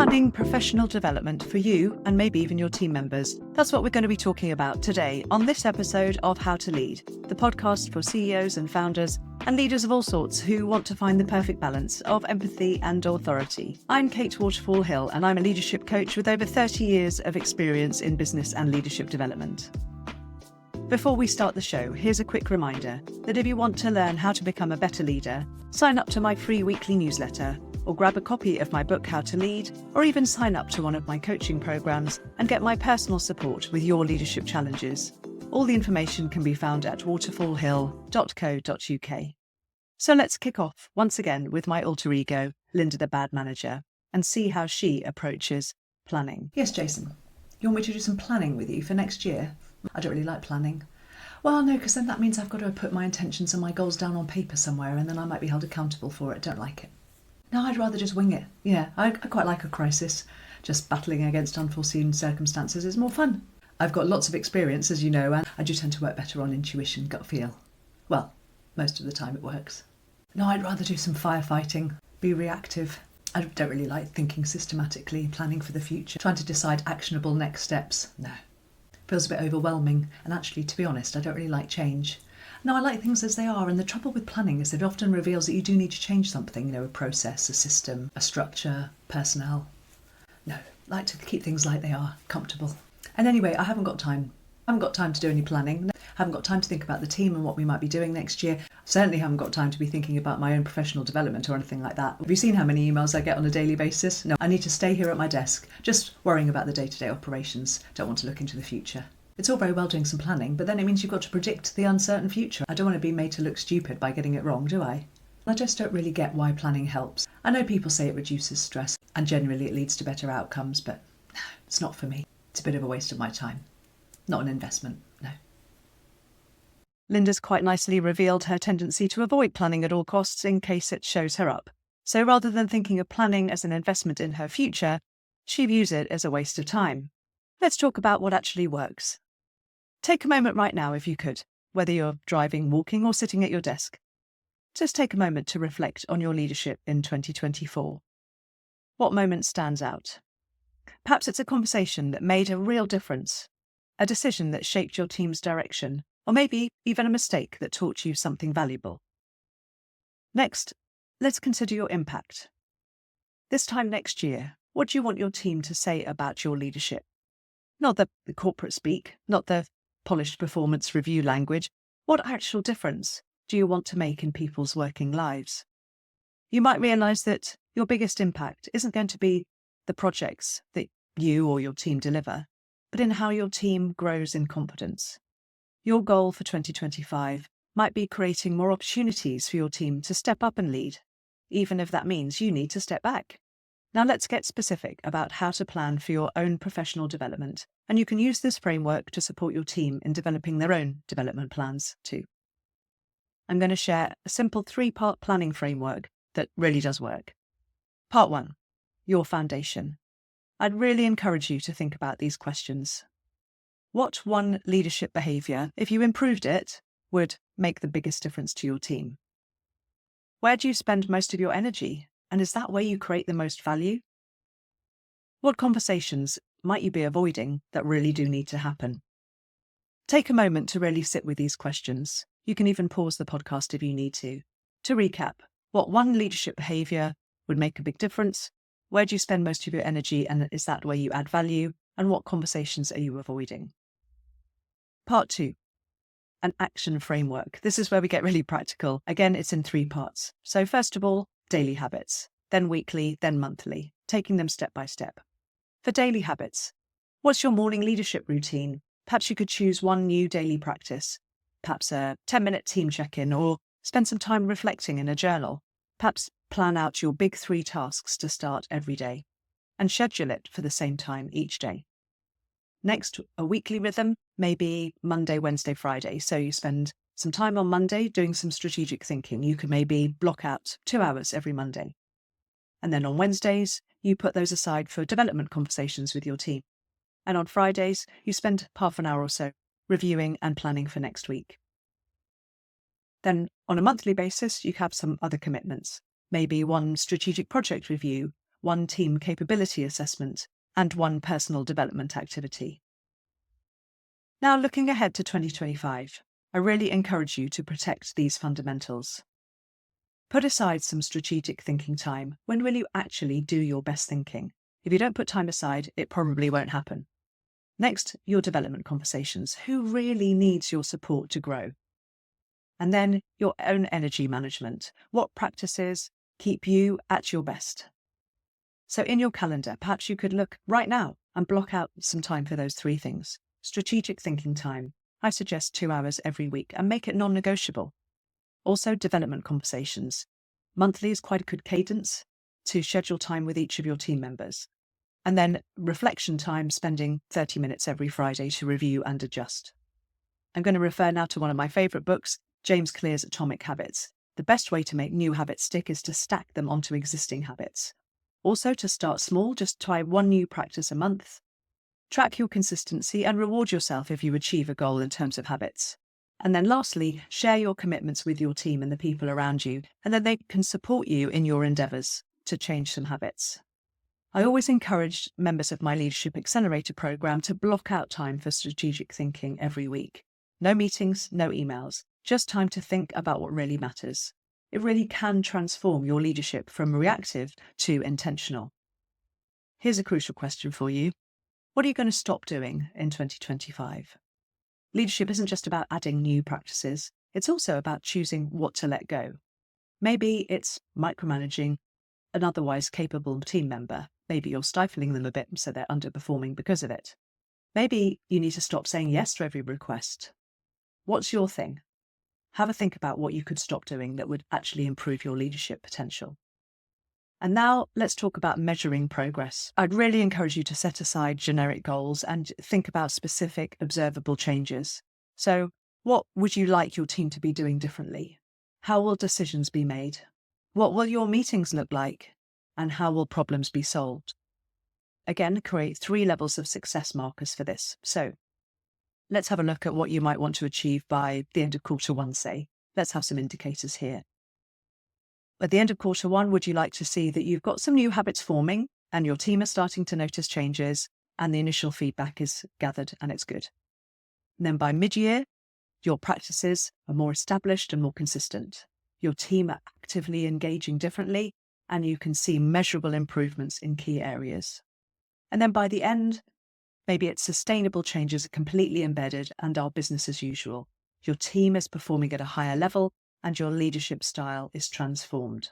planning professional development for you and maybe even your team members. That's what we're going to be talking about today on this episode of How to Lead, the podcast for CEOs and founders and leaders of all sorts who want to find the perfect balance of empathy and authority. I'm Kate Waterfall Hill, and I'm a leadership coach with over 30 years of experience in business and leadership development. Before we start the show, here's a quick reminder that if you want to learn how to become a better leader, sign up to my free weekly newsletter, or grab a copy of my book, How to Lead, or even sign up to one of my coaching programs and get my personal support with your leadership challenges. All the information can be found at waterfallhill.co.uk. So let's kick off once again with my alter ego, Linda the Bad Manager, and see how she approaches planning. Yes, Jason, you want me to do some planning with you for next year? I don't really like planning. Well, no, because then that means I've got to put my intentions and my goals down on paper somewhere, and then I might be held accountable for it. Don't like it. No, I'd rather just wing it. Yeah, I quite like a crisis. Just battling against unforeseen circumstances is more fun. I've got lots of experience, as you know, and I do tend to work better on intuition, gut feel. Well, most of the time it works. No, I'd rather do some firefighting, be reactive. I don't really like thinking systematically, planning for the future, trying to decide actionable next steps. No. Feels a bit overwhelming, and actually, to be honest, I don't really like change. No, I like things as they are, and the trouble with planning is that it often reveals that you do need to change something, a process, a system, a structure, personnel. No, I like to keep things like they are, comfortable. And anyway, I haven't got time. I haven't got time to do any planning. I haven't got time to think about the team and what we might be doing next year. I certainly haven't got time to be thinking about my own professional development or anything like that. Have you seen how many emails I get on a daily basis? No, I need to stay here at my desk, just worrying about the day-to-day operations. Don't want to look into the future. It's all very well doing some planning, but then it means you've got to predict the uncertain future. I don't want to be made to look stupid by getting it wrong, do I? I just don't really get why planning helps. I know people say it reduces stress and generally it leads to better outcomes, but no, it's not for me. It's a bit of a waste of my time. Not an investment, no. Linda's quite nicely revealed her tendency to avoid planning at all costs in case it shows her up. So rather than thinking of planning as an investment in her future, she views it as a waste of time. Let's talk about what actually works. Take a moment right now if you could, whether you're driving, walking or sitting at your desk. Just take a moment to reflect on your leadership in 2024. What moment stands out? Perhaps it's a conversation that made a real difference, a decision that shaped your team's direction, or maybe even a mistake that taught you something valuable. Next, let's consider your impact. This time next year, what do you want your team to say about your leadership? Not the corporate speak, not the polished performance review language. What actual difference do you want to make in people's working lives? You might realise that your biggest impact isn't going to be the projects that you or your team deliver, but in how your team grows in confidence. Your goal for 2025 might be creating more opportunities for your team to step up and lead, even if that means you need to step back. Now let's get specific about how to plan for your own professional development, and you can use this framework to support your team in developing their own development plans too. I'm going to share a simple 3-part planning framework that really does work. Part 1, your foundation. I'd really encourage you to think about these questions. What one leadership behaviour, if you improved it, would make the biggest difference to your team? Where do you spend most of your energy? And is that where you create the most value? What conversations might you be avoiding that really do need to happen? Take a moment to really sit with these questions. You can even pause the podcast if you need to. To recap, what one leadership behaviour would make a big difference? Where do you spend most of your energy, and is that where you add value? And what conversations are you avoiding? Part 2, an action framework. This is where we get really practical. Again, it's in 3 parts. So first of all, daily habits, then weekly, then monthly, taking them step by step. For daily habits, what's your morning leadership routine? Perhaps you could choose one new daily practice, perhaps a 10-minute team check-in, or spend some time reflecting in a journal. Perhaps plan out your big 3 tasks to start every day and schedule it for the same time each day. Next, a weekly rhythm, maybe Monday, Wednesday, Friday. So you spend some time on Monday doing some strategic thinking. You could maybe block out 2 hours every Monday. And then on Wednesdays, you put those aside for development conversations with your team. And on Fridays, you spend half an hour or so reviewing and planning for next week. Then on a monthly basis, you have some other commitments. Maybe one strategic project review, one team capability assessment, and one personal development activity. Now, looking ahead to 2025, I really encourage you to protect these fundamentals. Put aside some strategic thinking time. When will you actually do your best thinking? If you don't put time aside, it probably won't happen. Next, your development conversations. Who really needs your support to grow? And then your own energy management. What practices keep you at your best? So in your calendar, perhaps you could look right now and block out some time for those three things. Strategic thinking time. I suggest 2 hours every week and make it non-negotiable. Also, development conversations. Monthly is quite a good cadence to schedule time with each of your team members. And then reflection time, spending 30 minutes every Friday to review and adjust. I'm going to refer now to one of my favourite books, James Clear's Atomic Habits. The best way to make new habits stick is to stack them onto existing habits. Also, to start small, just try one new practice a month. Track your consistency and reward yourself if you achieve a goal in terms of habits. And then lastly, share your commitments with your team and the people around you, and then they can support you in your endeavours to change some habits. I always encourage members of my Leadership Accelerator programme to block out time for strategic thinking every week. No meetings, no emails, just time to think about what really matters. It really can transform your leadership from reactive to intentional. Here's a crucial question for you. What are you going to stop doing in 2025? Leadership isn't just about adding new practices. It's also about choosing what to let go. Maybe it's micromanaging an otherwise capable team member. Maybe you're stifling them a bit so they're underperforming because of it. Maybe you need to stop saying yes to every request. What's your thing? Have a think about what you could stop doing that would actually improve your leadership potential. And now let's talk about measuring progress. I'd really encourage you to set aside generic goals and think about specific observable changes. So what would you like your team to be doing differently? How will decisions be made? What will your meetings look like? And how will problems be solved? Again, create 3 levels of success markers for this. So let's have a look at what you might want to achieve by the end of quarter 1, say. Let's have some indicators here. At the end of quarter 1, would you like to see that you've got some new habits forming and your team are starting to notice changes and the initial feedback is gathered and it's good? And then by mid-year, your practices are more established and more consistent. Your team are actively engaging differently and you can see measurable improvements in key areas. And then by the end, maybe it's sustainable changes are completely embedded and are business as usual. Your team is performing at a higher level and your leadership style is transformed.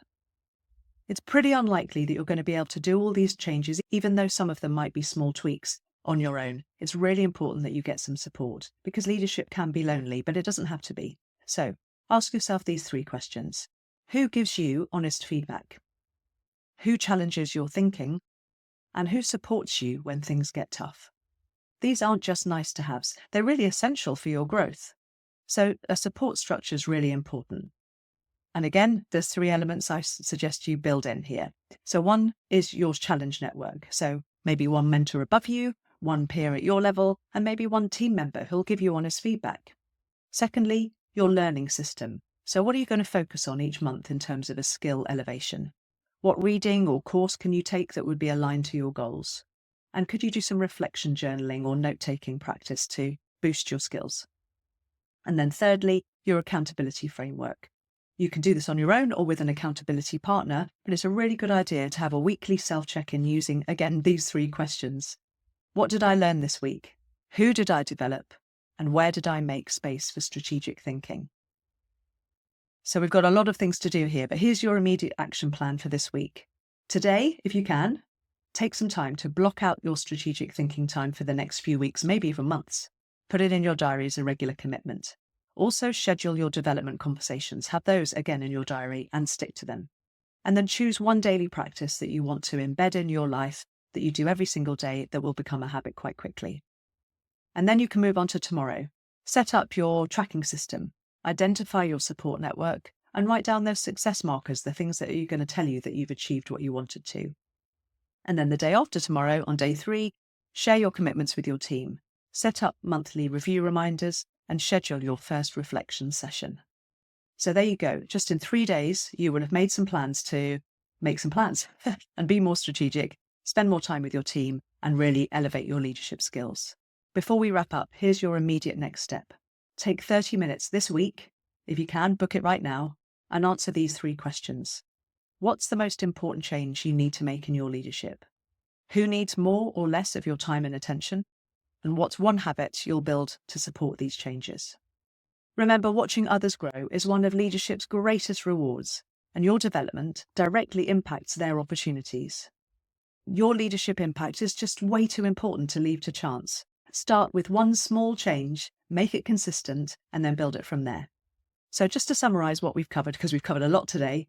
It's pretty unlikely that you're going to be able to do all these changes, even though some of them might be small tweaks on your own. It's really important that you get some support because leadership can be lonely, but it doesn't have to be. So ask yourself these 3 questions. Who gives you honest feedback? Who challenges your thinking? And who supports you when things get tough? These aren't just nice to haves. They're really essential for your growth. So a support structure is really important. And again, there's 3 elements I suggest you build in here. So 1 is your challenge network. So maybe 1 mentor above you, 1 peer at your level, and maybe 1 team member who'll give you honest feedback. Secondly, your learning system. So what are you going to focus on each month in terms of a skill elevation? What reading or course can you take that would be aligned to your goals? And could you do some reflection journaling or note-taking practice to boost your skills? And then thirdly, your accountability framework. You can do this on your own or with an accountability partner, but it's a really good idea to have a weekly self-check-in using, again, these 3 questions. What did I learn this week? Who did I develop? And where did I make space for strategic thinking? So we've got a lot of things to do here, but here's your immediate action plan for this week. Today, if you can, take some time to block out your strategic thinking time for the next few weeks, maybe even months. Put it in your diary as a regular commitment. Also, schedule your development conversations. Have those again in your diary and stick to them. And then choose 1 daily practice that you want to embed in your life that you do every single day that will become a habit quite quickly. And then you can move on to tomorrow. Set up your tracking system, identify your support network, and write down those success markers, the things that are going to tell you that you've achieved what you wanted to. And then the day after tomorrow, on day 3, share your commitments with your team. Set up monthly review reminders and schedule your first reflection session. So there you go. Just in 3 days, you will have made some plans to make some plans and be more strategic, spend more time with your team, and really elevate your leadership skills. Before we wrap up, here's your immediate next step. Take 30 minutes this week, if you can, book it right now, and answer these 3 questions. What's the most important change you need to make in your leadership? Who needs more or less of your time and attention? And what's one habit you'll build to support these changes? Remember, watching others grow is one of leadership's greatest rewards, and your development directly impacts their opportunities. Your leadership impact is just way too important to leave to chance. Start with one small change, make it consistent, and then build it from there. So just to summarize what we've covered, because we've covered a lot today,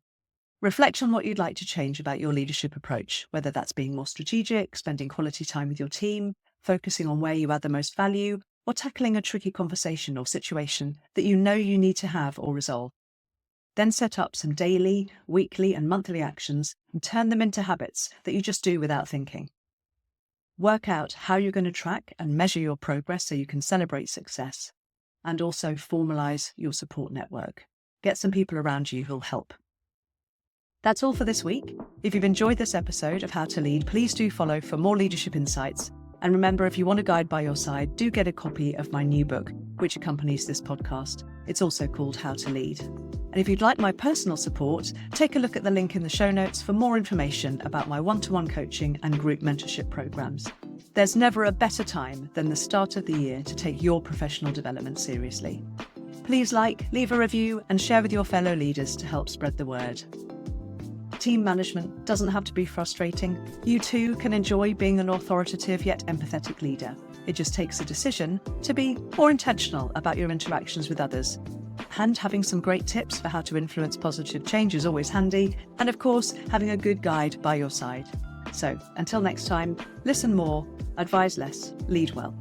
reflect on what you'd like to change about your leadership approach, whether that's being more strategic, spending quality time with your team, focusing on where you add the most value, or tackling a tricky conversation or situation that you know you need to have or resolve. Then set up some daily, weekly, and monthly actions and turn them into habits that you just do without thinking. Work out how you're going to track and measure your progress so you can celebrate success, and also formalize your support network. Get some people around you who'll help. That's all for this week. If you've enjoyed this episode of How to Lead, please do follow for more leadership insights. And remember, if you want a guide by your side, do get a copy of my new book, which accompanies this podcast. It's also called How to Lead. And if you'd like my personal support, take a look at the link in the show notes for more information about my one-to-one coaching and group mentorship programs. There's never a better time than the start of the year to take your professional development seriously. Please leave a review, and share with your fellow leaders to help spread the word. Team management doesn't have to be frustrating. You too can enjoy being an authoritative yet empathetic leader. It just takes a decision to be more intentional about your interactions with others. And having some great tips for how to influence positive change is always handy. And of course, having a good guide by your side. So until next time, listen more, advise less, lead well.